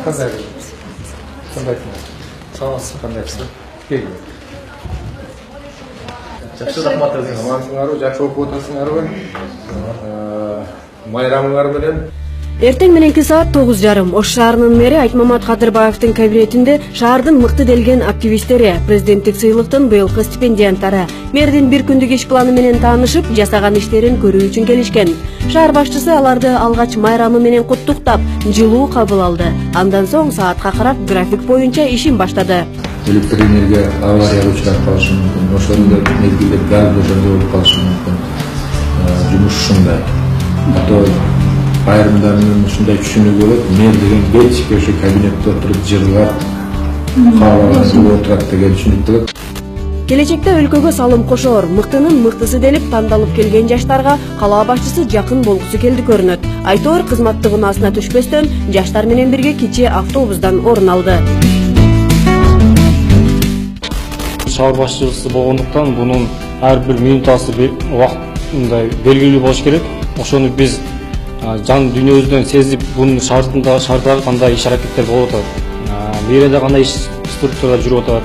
Qanday salomsiz, qandaysizlar? Kelin. Yaxshi, rahmat o'zingiz. Amansiz, yaxshi o'qib o'tasizlarmi? Bayramlar bilan Эртең мененки саат 9:30 Ош шаарынын мэри Айтмамат Кадырбаевдин кабинетинде шаардын мыкты делген активисттери, президенттик сыйлыктын быйылкы стипендианттары мэрдин бир күндүк иш планы менен таанышып, жасаган иштерин көрүү үчүн келишкен. Шаар башчысы аларды алгач майрамы менен куттуктап, жылуу кабыл алды. Андан соң саатка карап график боюнча ишин баштады. Электр энергия аварияга учурап калышы мүмкүн, ошондо мезгилде газ ошондо болуп калышы мүмкүн. Жумуш ушундай. Bayramlarının ушундай түшүнүү болот. Мэр деген бетчик ошо кабинетте отуруп жырлап, каалаган отурат деген түшүнүктүү. Келечекте өлкөгө салым кошоор, мыктынын мыктысы делип тандалып келген жаштарга кала башчысы жакын болгусу келди көрүнөт. Айтор кызматтык унаасына түшпөстөн жаштар менен бирге кичи автобустан орун алды. Шаар башчысы болгондуктан бунун ар бир минутасы убакытында белгилүү болуш керек. Ошону биз жан дүйнөбүздөн сезип, бунун шаардагы кандай иш аракеттер болуп атат, мээреде кандай иш структурада жүрүп атат,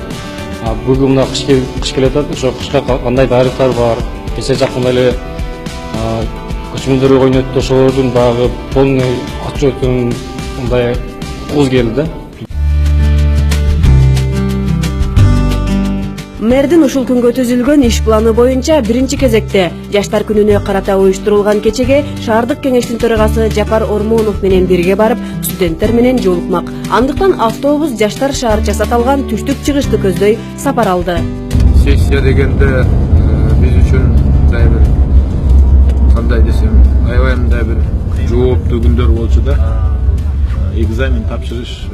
бүгүн мына кыш келатат, ошо кышка кандай даярдыктар бар, эсе жакында эле көчмөндөр ойнотто, ошолордун баягы полный отчетун мындай кооз келди да. Мэрдин ушул күнгө түзүлгөн иш планы боюнча биринчи кезекте жаштар күнүнө карата уюштурулган кечеге шаардык кеңештин төрагасы Жапар Ормонов менен бирге барып, студенттер менен жолукмак. Андыктан автобус жаштар шаарчасы аталган түштүк чыгышты көздөй сапар алды. Сессия дегенде биз үчүн мындай бир кандай десем, аябай мындай бир жооптуу күндөр болчу да. Экзамен тапшырыш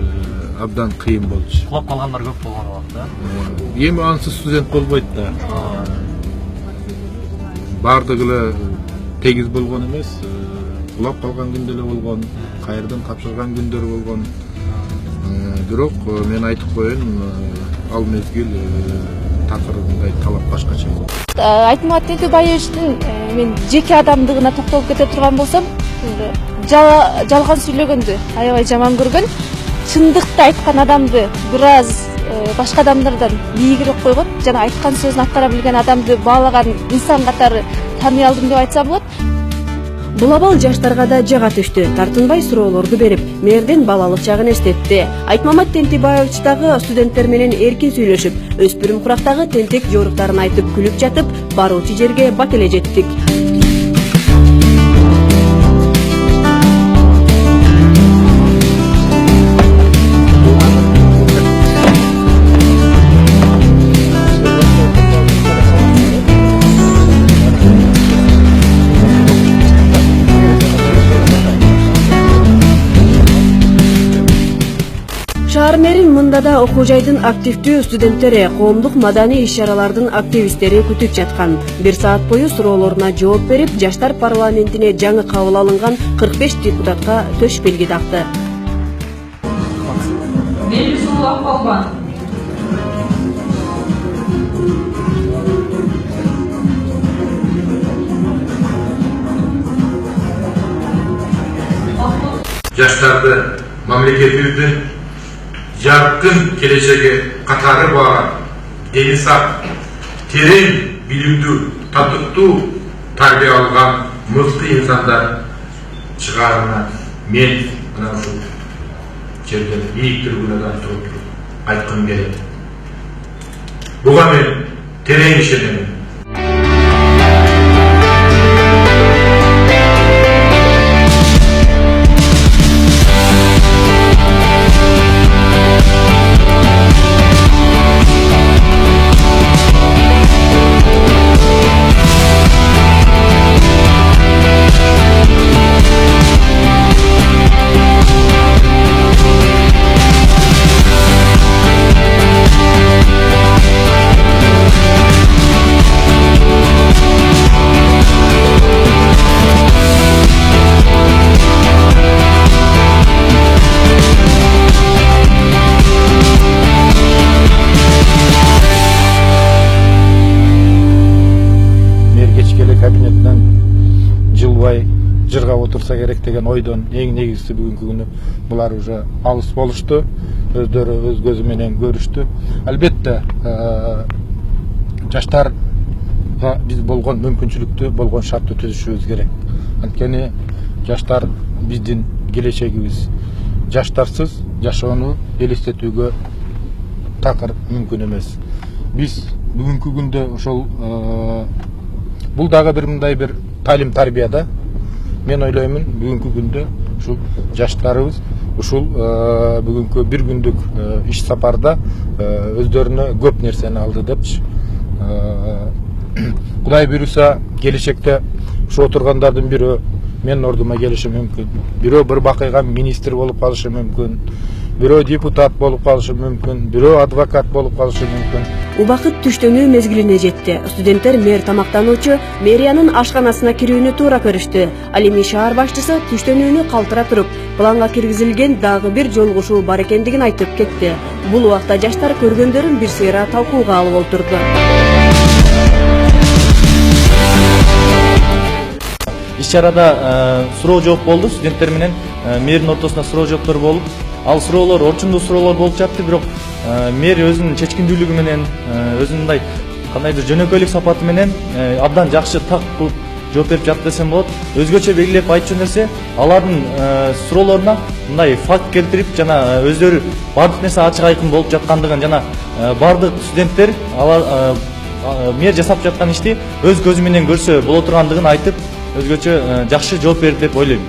абдан кыйын болчу. Кулап калгандар көп болгон убакта. Эми ансыз студент болбойт да. Бардыгы эле тегиз болгон эмес, кулап калган күндө эле болгон, кайрадан тапшырган күндөр болгон. Бирок мен айтып коеюн, ал мезгил такырындай талап башкача болот. Айтмамат Тентебаевичтин мен жеке адамдыгына токтолуп кете турган болсом, жалган сүйлөгөндү аябай жаман көргөн. Чындыкты айткан адамды бир аз башка адамдардан бийигирээк койгон, жана айткан сөзүн аткара билген адамды баалаган инсан катары тааный алдым деп айтсам болот. Бул абал жаштарга да жага түштү. Тартынбай суроолорду берип, мэрдин балалык чагын эстетти. Айтмамат Тентебаевич дагы студенттер менен эркин сүйлөшүп, өспүрүм курактагы тентек жоруктарын айтып күлүп жатып, баруучу жерге бат эле жеттик. Шаар мэрин мында да окуу жайдын активдүү студенттери, коомдук маданий иш-чаралардын активисттери күтүп жаткан. Бир саат бою суроолоруна жооп берип, жаштар парламентине жаңы кабыл алынган 45 депутатка төш белги такты. Жаштарды мамлекетибиздин жаркын келечеги катары бар, дени сак, терең билимдүү, татыктуу тарбия алган мыкты инсандар чыгарына мен мына ушул жерден бийик трибунадан туруп айткым келет. Буга мен терең ишенем. жыргап отурса керек деген ойдон эң негизгиси бүгүнкү күнү булар уже алыс болушту, өздөрү өз көзү менен көрүштү. Албетте жаштарга биз болгон мүмкүнчүлүктү, болгон шартты түзүшүбүз керек. Анткени жаштар биздин келечегибиз. Жаштарсыз жашоону элестетүүгө такыр мүмкүн эмес. Биз бүгүнкү күндө ошол бул дагы бир мындай бир талим тарбия да. Мен ойлоймун бүгүнкү күндө ушул жаштарыбыз ушул бүгүнкү бир күндүк иш сапарда өздөрүнө көп нерсени алды депчи. Кудай буйруса келечекте ушу отургандардын бирөө менин ордума келиши мүмкүн. Бирөө bir бакыйга министр болуп калышы мүмкүн. Бирөө депутат болуп калышы мүмкүн. Бирөө адвокат болуп калышы мүмкүн. Убакыт түштөнүү мезгилине жетти. Студенттер мэр тамактануучу мэриянын ашканасына кирүүнү туура көрүштү. Ал эми шаар башчысы түштөнүүнү калтыра туруп, планга киргизилген дагы бир жолугушуу бар экендигин айтып кетти. Бул убакта жаштар көргөндөрүн бир сыйра талкууга алып олтурду. Иш-чарада суроо жооп болду, студенттер менен мэрдин ортосунда суроо жооптор болуп, ал суроолор орчундуу суроолор болуп жатты, бирок мэр өзүнүн чечкиндүүлүгү менен, өзүнүн мындай кандайдыр жөнөкөйлүк сапаты менен абдан жакшы так кылып жооп берип жатты десем болот. Өзгөчө белгилеп айтчу нерсе, алардын суроолоруна мындай факт келтирип, жана өздөрү бардык нерсе ачык айкын болуп жаткандыгын, жана бардык студенттер алар мэр жасап жаткан ишти өз көзү менен көрсө боло тургандыгын айтып, өзгөчө жакшы жооп берди деп ойлойм.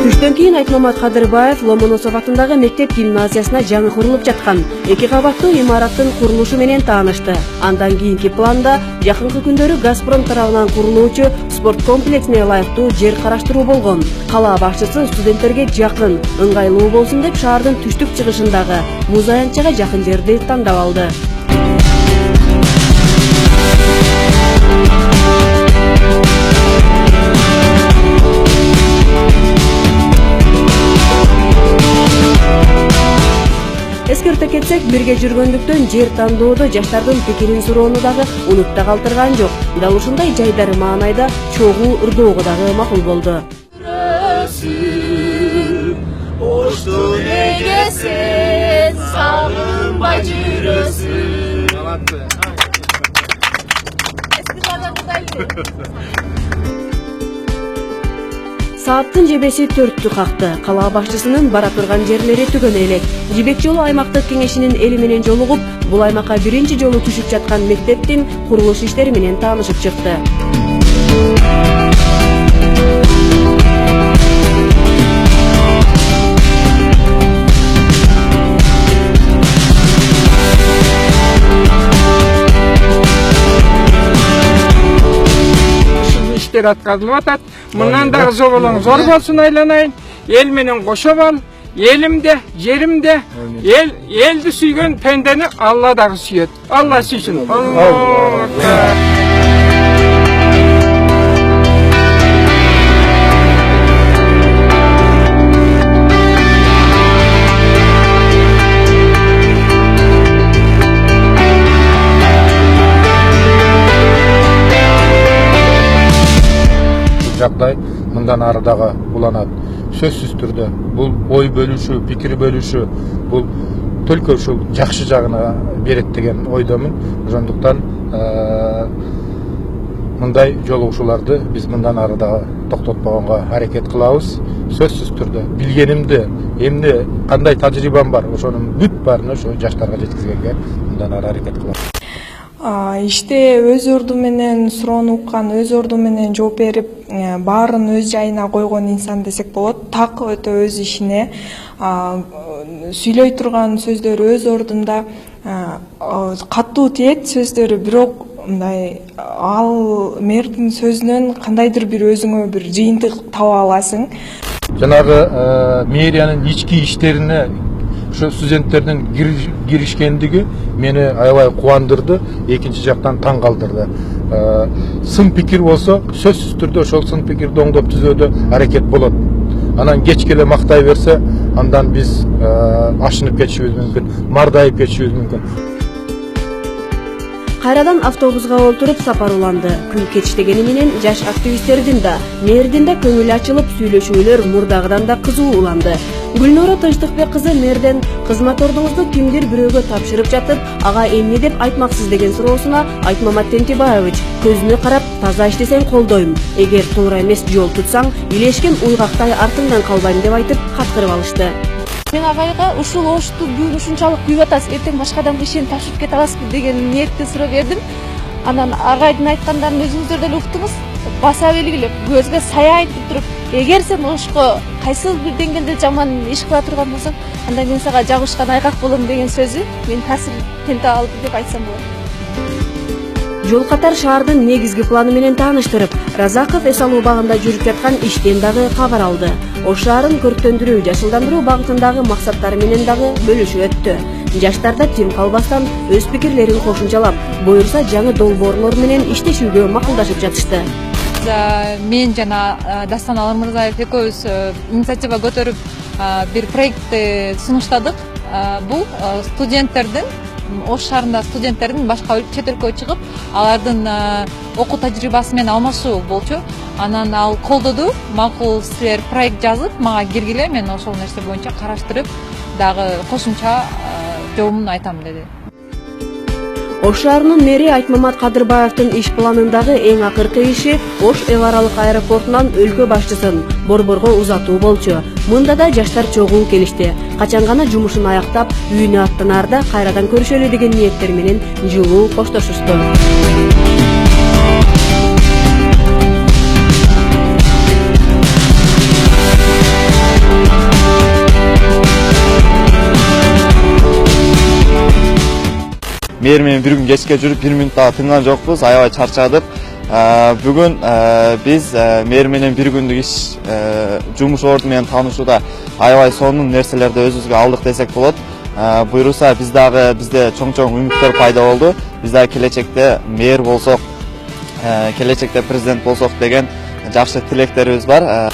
Түштөн кийин Айтмамат Кадырбаев Ломоносов атындагы мектеп гимназиясына жаңы курулуп жаткан 2 кабаттуу имараттын курулушу менен таанышты. Андан кийинки планда жакынкы күндөрү Газпром тарабынан курулуучу спорт комплексине ылайыктуу жер караштыруу болгон. Кала башчысы студенттерге жакын, ыңгайлуу болсун деп шаардын түштүк чыгышындагы муз аянтчага жакын жерди тандап алды. Эскерте кетсек, бирге жүргөндүктөн жер тандоодо жаштардын пикирин суроону дагы унутта калтырган жок. Дал ушундай жайдар маанайда чогуу ырдоого дагы макул болду. Оштун эге сен сагынбай жүрөсүн. Сааттын жебеси 4-тү какты. Кала башчысынын бара турган жерлери түгөн элек. Жибек жолу аймактык кеңешинин эли менен жолугуп, бул аймакка биринчи жолу түшүп жаткан мектептин курулуш иштери менен таанышып чыкты. иштер аткарылып атат. Мындан дагы жоболоң зор болсун айланайын. Эл менен кошо бол. Элимде, жеримде, элди сүйгөн пендени Алла дагы сүйөт. Алла сүйсүн. Жагдай мындан ары дагы уланат. Сөзсүз түрдө бул ой бөлүшүү, пикир бөлүшүү бул төлкө ушул жакшы жагына берет деген ойдомун. Ошондуктан мындай жолугушууларды биз мындан ары дагы токтотпогонго аракет кылабыз. Сөзсүз түрдө билгенимди, эмне кандай тажрыйбам бар, ошонун бүт баарын ошо жаштарга жеткизгенге мындан ары аракет кылабыз. Иште өз орду менен суроону уккан, өз орду менен жооп берип, баарын өз жайына койгон инсан десек болот. Так өтө өз ишине, сүйлөй турган сөздөрү өз ордунда, катуу тиет сөздөрү, бирок мындай ал мэрдин сөзүнөн кандайдыр бир өзүңө бир жыйынтык таба аласың. Жанагы мэриянын ички иштерине ошо студенттердин киришкендиги мени аябай кубандырды, экинчи жактан таң калтырды. Сын пикир болсо, сөзсүз түрдө ошол сын пикирди оңдоп түзүүдө аракет болот. Анан кеч келе мактай берсе, андан биз ашынып кетишибиз мүмкүн, мардайып кетишибиз мүмкүн. кайрадан автобуска отуруп сапар уланды. Күн кечтегени менен жаш активисттердин да, мэрдин да көңүлү ачылып, сүйлөшүүлөр мурдагыдан да кызуу уланды. Гүлнура Тынчтыкбек кызы мэрден кызмат ордуңузду кимдир бирөөгө тапшырып жатып, ага эмне деп айтмаксыз деген суроосуна Айтмамат Тентибаевич көзүнө карап, таза иштесең колдойм, эгер туура эмес жол тутсаң, илешкен уйгактай артыңдан калбайм деп айтып каткырып алышты. Мен агайга ушул ошту бүгүн ушунчалык күйүп атасыз, эртең башка адамга ишенип тапшырып кете аласызбы деген ниетте суроо бердим. Анан агайдын айткандарын өзүңүздөр деле уктуңуз. Баса белгилеп, көзгө сая айтып туруп, эгер сен ошко кайсыл бир деңгээлде жаман иш кыла турган болсоң, анда мен сага жагышкан айгак болом деген сөзү мени таасирленте алды деп айтсам болот. Жол катар шаардын негизги планы менен тааныштырып, Разаков эс алуу багында жүрүп жаткан иштен дагы кабар алды. Ош шаарын көрктөндүрүү, жашылдандыруу багытындагы максаттары менен дагы бөлүшүп өттү. Жаштарда тим калбастан өз пикирлерин кошумчалап, буюрса жаңы долбоорлор менен иштешүүгө макулдашып жатышты. Мен жана Дастан Аламырзаев экөөбүз инициатива көтөрүп бир проектти сунуштадык. Бул студенттердин, Ош шаарында студенттердин башка чет өлкөгө чыгып, алардын окуу тажрыйбасы менен алмашуу болчу. Анан ал колдоду, макул силер проект жазып, мага киргиле, мен ошол нерсе боюнча караштырып, дагы кошумча жообун айтам деди. Ош шаарынын мэри Айтмамат Кадырбаевдин иш планындагы эң акыркы иши Ош эл аралык аэропортунан өлкө башчысын Борборго узатуу болчу. Мында да жаштар чогуу келишти. Качан гана жумушун аяктап, үйүнө аттанаарда кайрадан көрүшөлү деген ниеттер менен жылуу коштошушту. Мэр менен бир күн кечке жүрүп, 1 мүнөт дагы тынган жокпуз, аябай чарчадык. Бүгүн биз мэр менен бир күндүк иш жумуш орду менен таанышууда аябай сонун нерселерди өзүбүзгө алдык десек болот. Буюрса бизде чоң үмүттөр пайда болду. Биз дагы келечекте мэр болсок, келечекте президент болсок деген жакшы тилектерибиз бар.